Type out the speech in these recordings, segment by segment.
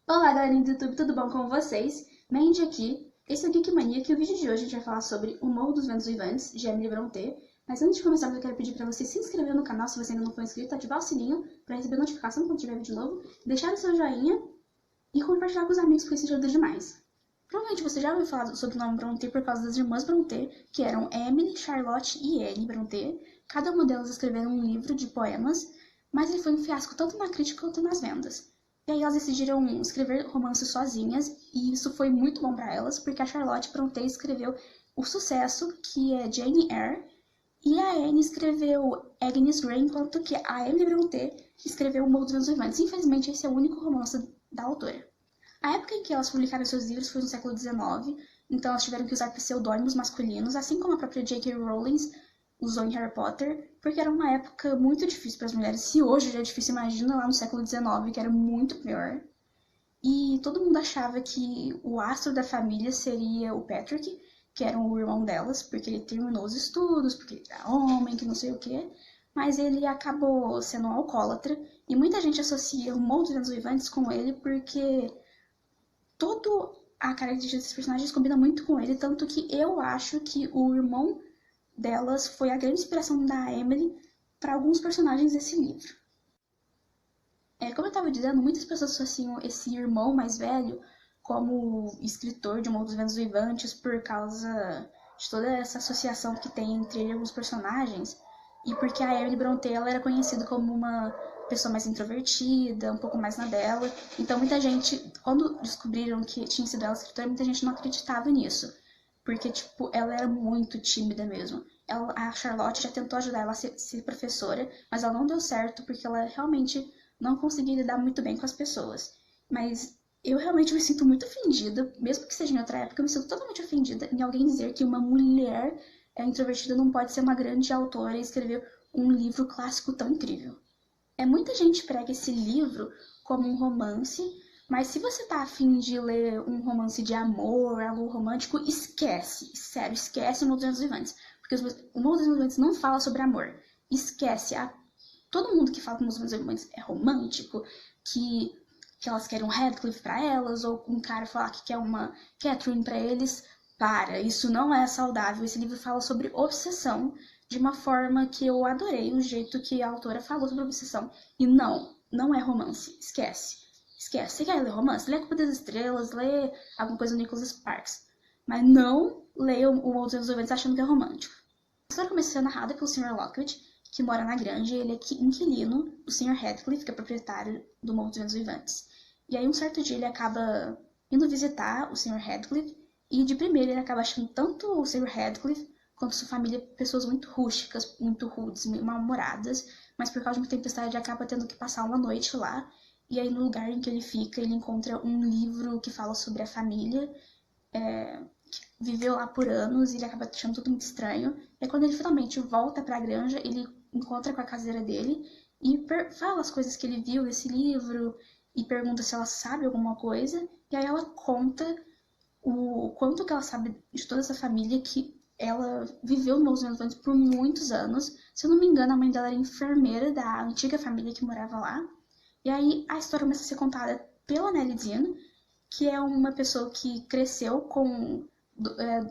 Olá, galerinha do YouTube, tudo bom com vocês? Mandy aqui. Esse é o Geek Mania, que o vídeo de hoje a gente vai falar sobre O Morro dos Ventos Vivantes, de Emily Brontë. Mas antes de começar, eu quero pedir para você se inscrever no canal se você ainda não for inscrito, ativar o sininho para receber notificação quando tiver vídeo novo, deixar o seu joinha e compartilhar com os amigos, porque isso ajuda demais. Provavelmente você já ouviu falar sobre o nome Brontë por causa das irmãs Brontë, que eram Emily, Charlotte e Anne Brontë. Cada uma delas escreveram um livro de poemas, mas ele foi um fiasco tanto na crítica quanto nas vendas. E aí elas decidiram escrever romances sozinhas, e isso foi muito bom para elas, porque a Charlotte Brontë escreveu o sucesso, que é Jane Eyre, e a Anne escreveu Agnes Grey, enquanto que a Emily Brontë escreveu O Morro dos Ventos Vivantes. Infelizmente, esse é o único romance da autora. A época em que elas publicaram seus livros foi no século XIX, então elas tiveram que usar pseudônimos masculinos, assim como a própria J.K. Rowling usou em Harry Potter, porque era uma época muito difícil para as mulheres. Se hoje já é difícil, imagina lá no século XIX, que era muito pior. E todo mundo achava que o astro da família seria o Patrick, que era o irmão delas, porque ele terminou os estudos, porque ele era homem, que não sei o quê. Mas ele acabou sendo um alcoólatra, e muita gente associa o Morro dos Ventos Vivantes com ele, porque toda a característica desses personagens combina muito com ele, tanto que eu acho que o irmão delas foi a grande inspiração da Emily para alguns personagens desse livro. Como eu estava dizendo, muitas pessoas associam esse irmão mais velho como escritor de O Morro dos Ventos Vivantes por causa de toda essa associação que tem entre ele e alguns personagens, e porque a Emily Brontë ela era conhecida como uma pessoa mais introvertida, um pouco mais na dela. Então muita gente, quando descobriram que tinha sido ela escritora, muita gente não acreditava nisso. Porque, ela era muito tímida mesmo. A Charlotte já tentou ajudar ela a ser professora, mas ela não deu certo porque ela realmente não conseguia lidar muito bem com as pessoas. Mas eu realmente me sinto muito ofendida, mesmo que seja em outra época, eu me sinto totalmente ofendida em alguém dizer que uma mulher introvertida não pode ser uma grande autora e escrever um livro clássico tão incrível. Muita gente prega esse livro como um romance, mas se você tá afim de ler um romance de amor, algo romântico, esquece. Sério, esquece O Morro dos Ventos Vivantes. Porque O Morro dos Ventos Vivantes não fala sobre amor. Esquece. Todo mundo que fala que O Morro dos Ventos Vivantes é romântico, que elas querem um Radcliffe pra elas, ou um cara falar que quer uma Catherine pra eles, para. Isso não é saudável. Esse livro fala sobre obsessão de uma forma que eu adorei, o jeito que a autora falou sobre obsessão. E não é romance. Esquece. Você quer ler romance? Lê A Culpa das Estrelas, lê alguma coisa do Nicholas Sparks. Mas não leia O Morro dos Ventos Vivantes achando que é romântico. A história começa a ser narrada pelo Sr. Lockwood, que mora na granja, e ele é inquilino do Sr. Radcliffe, que é proprietário do Morro dos Ventos Vivantes. E aí um certo dia ele acaba indo visitar o Sr. Radcliffe, e de primeiro ele acaba achando tanto o Sr. Radcliffe quanto sua família pessoas muito rústicas, muito rudes, mal-humoradas, mas por causa de uma tempestade ele acaba tendo que passar uma noite lá. E aí no lugar em que ele fica, ele encontra um livro que fala sobre a família, que viveu lá por anos, e ele acaba achando tudo muito estranho. E aí, quando ele finalmente volta pra granja, ele encontra com a caseira dele e fala as coisas que ele viu nesse livro, e pergunta se ela sabe alguma coisa, e aí ela conta o quanto que ela sabe de toda essa família, que ela viveu no Morro dos Ventos Vivantes por muitos anos. Se eu não me engano, a mãe dela era enfermeira da antiga família que morava lá. E aí a história começa a ser contada pela Nellie Dean, que é uma pessoa que cresceu com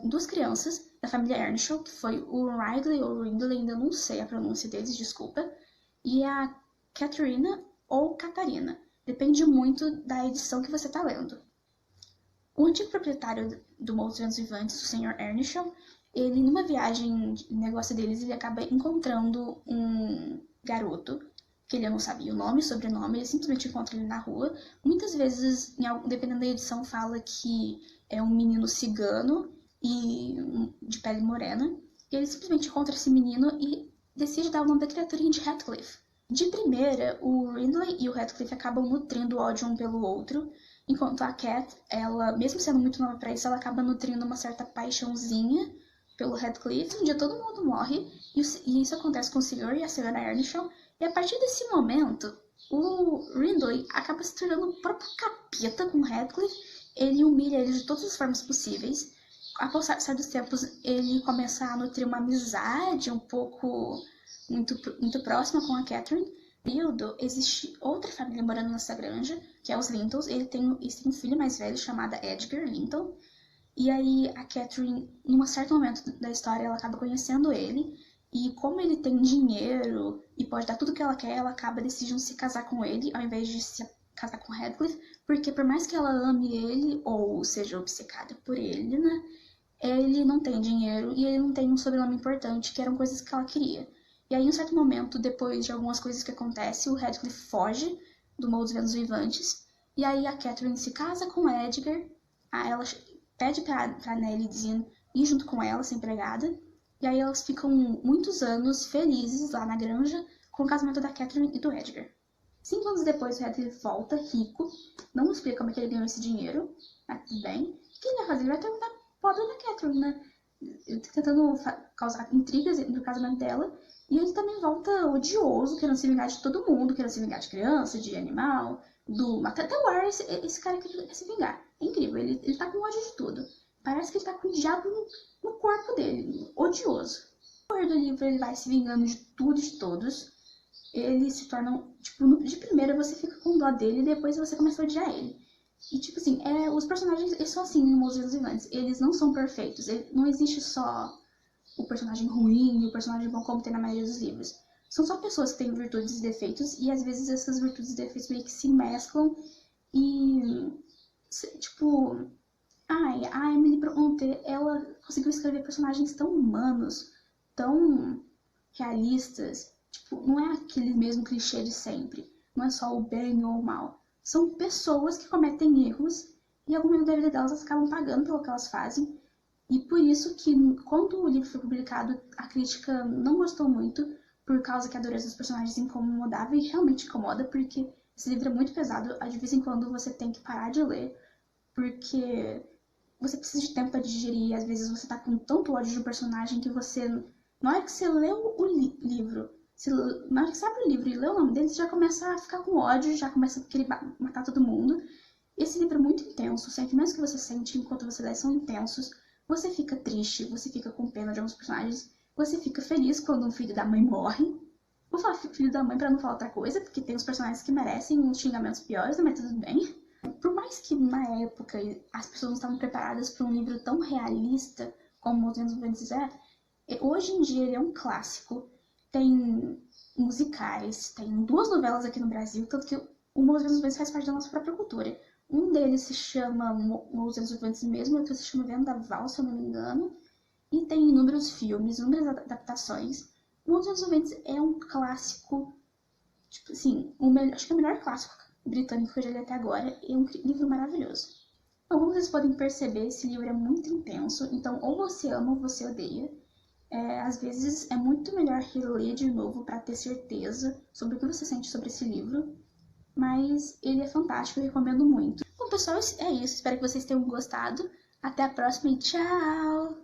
duas crianças da família Earnshaw, que foi o Ridley ou Ridley, ainda não sei a pronúncia deles, desculpa, e a Katarina ou Catarina. Depende muito da edição que você está lendo. O antigo proprietário do Morro dos Ventos Vivantes, o Sr. Earnshaw, ele, numa viagem de negócio deles, ele acaba encontrando um garoto que ele não sabia o nome, sobrenome, ele simplesmente encontra ele na rua. Muitas vezes, dependendo da edição, fala que é um menino cigano e de pele morena. E ele simplesmente encontra esse menino e decide dar o nome da criaturinha de Radcliffe. De primeira, o Ridley e o Radcliffe acabam nutrindo ódio um pelo outro, enquanto a Cat, ela, mesmo sendo muito nova pra isso, ela acaba nutrindo uma certa paixãozinha pelo Radcliffe. Um dia todo mundo morre, e isso acontece com o Sr. e a Sra. Earnshaw. E a partir desse momento, o Ridley acaba se tornando o próprio capeta com Radcliffe. Ele humilha ele de todas as formas possíveis. Ao passar dos tempos, ele começa a nutrir uma amizade um pouco muito próxima com a Catherine. período, existe outra família morando nessa granja, que é os Lintons. Eles têm um filho mais velho chamado Edgar Linton. E aí a Catherine, num certo momento da história, ela acaba conhecendo ele. E como ele tem dinheiro e pode dar tudo que ela quer, ela acaba decidindo se casar com ele, ao invés de se casar com Radcliffe. Porque por mais que ela ame ele, ou seja obcecada por ele, né? Ele não tem dinheiro e ele não tem um sobrenome importante, que eram coisas que ela queria. E aí, em um certo momento, depois de algumas coisas que acontecem, o Radcliffe foge do Morro dos Ventos Vivantes. E aí a Catherine se casa com o Edgar. Aí ela pede pra Nellie Dean ir junto com ela, ser empregada. E aí elas ficam muitos anos felizes lá na granja com o casamento da Catherine e do Edgar. 5 anos depois, o Radcliffe volta, rico. Não explica como é que ele ganhou esse dinheiro. Mas tudo bem. O que ele vai fazer? Ele vai terminar pobre da Catherine, né? Tentando causar intrigas no casamento dela. E ele também volta odioso, querendo se vingar de todo mundo, querendo se vingar de criança, de animal, até o Ar, esse cara quer se vingar. É incrível, ele tá com ódio de tudo. Parece que ele tá com o diabo no corpo dele, odioso. No correr do livro ele vai se vingando de tudo e de todos. Ele se torna, tipo, de primeira você fica com dó dele e depois você começa a odiar ele. E, tipo assim, os personagens, eles são assim em Morros Vivantes. Eles não são perfeitos. Não existe só o personagem ruim e o personagem bom como tem na maioria dos livros. São só pessoas que têm virtudes e defeitos. E, às vezes, essas virtudes e defeitos meio que se mesclam. E, tipo... a Emily Brontë, ela conseguiu escrever personagens tão humanos, tão realistas. Tipo, não é aquele mesmo clichê de sempre. Não é só o bem ou o mal. São pessoas que cometem erros e em algum momento da vida delas elas acabam pagando pelo que elas fazem. E por isso que quando o livro foi publicado, a crítica não gostou muito, por causa que a dureza dos personagens incomodava e realmente incomoda, porque esse livro é muito pesado. De vez em quando você tem que parar de ler, porque você precisa de tempo para digerir. E às vezes você tá com tanto ódio de um personagem que você, na hora que você lê o livro, na hora que você abre o livro e lê o nome dele, você já começa a ficar com ódio, já começa a querer matar todo mundo. Esse livro é muito intenso, os sentimentos que você sente enquanto você lê são intensos. Você fica triste, você fica com pena de alguns personagens, você fica feliz quando um filho da mãe morre. Vou falar filho da mãe pra não falar outra coisa, porque tem uns personagens que merecem uns xingamentos piores, mas tudo bem. Por mais que na época as pessoas não estavam preparadas para um livro tão realista como Os Ventos Vivantes é, hoje em dia ele é um clássico. Tem musicais, tem 2 novelas aqui no Brasil, tanto que o Os Ventos Vivantes faz parte da nossa própria cultura. Um deles se chama Os Ventos Vivantes mesmo, outro se chama Vendaval, se eu não me engano. E tem inúmeros filmes, inúmeras adaptações. Os Ventos Vivantes é um clássico, tipo assim, acho que é o melhor clássico britânico que eu já li até agora. É um livro maravilhoso. Então, como vocês podem perceber, esse livro é muito intenso, então ou você ama ou você odeia. Às vezes é muito melhor reler de novo para ter certeza sobre o que você sente sobre esse livro. Mas ele é fantástico, eu recomendo muito. Bom, pessoal, é isso. Espero que vocês tenham gostado. Até a próxima e tchau!